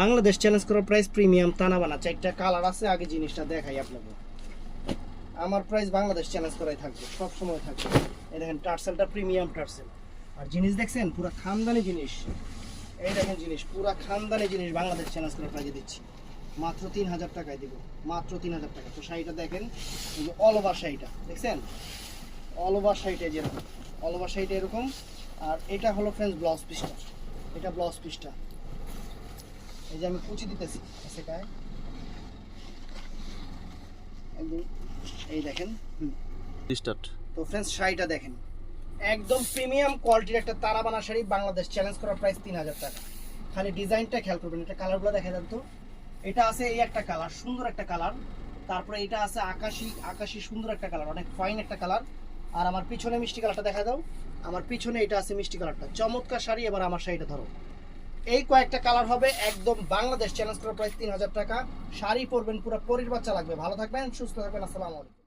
Bangladesh challenge করার price premium তানা বানা, 4টা কালার আছে। আগে জিনিসটা দেখাই আপনাকে। আমার প্রাইস বাংলাদেশ চ্যালেঞ্জ করাই থাকবে, সব সময় থাকবে। এই দেখেন টার্সেলটা প্রিমিয়াম টার্সেল, আর জিনিস দেখছেন পুরো খানদানি জিনিস। এই দেখেন জিনিস পুরো খানদানি জিনিস, বাংলাদেশ চ্যালেঞ্জ করার প্রাইজে দিচ্ছি মাত্র 3000 টাকায় দিব, মাত্র 3000 টাকা। তো শাড়িটা দেখেন, এই যে অল ওভার শাড়িটা দেখছেন, অল ওভার শাড়িটা যেরকম, অল ওভার শাড়িটা এরকম। আর এটা হলো ফ্রেন্ডস ব্লাউজ পিসটা, এটা ব্লাউজ পিসটা। এই যে আমি কুচি দিতেছি সেটায় একদম, এই দেখেন। স্টার্ট। তো ফ্রেন্ডস শাড়িটা দেখেন, একদম প্রিমিয়াম কোয়ালিটির একটা তারা বানা শাড়ি, বাংলাদেশ চ্যালেঞ্জ করার প্রাইস 3000 টাকা। খালি ডিজাইনটা খেয়াল করবেন, এটা কালারগুলো দেখা যান তো। এটা আছে এই একটা কালার, সুন্দর একটা কালার। তারপরে এটা আছে আকাশি, আকাশি সুন্দর একটা কালার, অনেক ফাইন একটা কালার। আর আমার পিছনে মিষ্টি কালারটা দেখা দাও, আমার পিছনে এটা আছে মিষ্টি কালারটা, চমৎকার শাড়ি। এবার আমার শাড়িটা ধরো, এই কয়েকটা কালার হবে, একদম বাংলাদেশ চ্যালেঞ্জ করার প্রাইস 3000 টাকা। শাড়ি পরবেন পুরো পরির বাচ্চা লাগবে। ভালো থাকবেন, সুস্থ থাকবেন, আসসালামু আলাইকুম।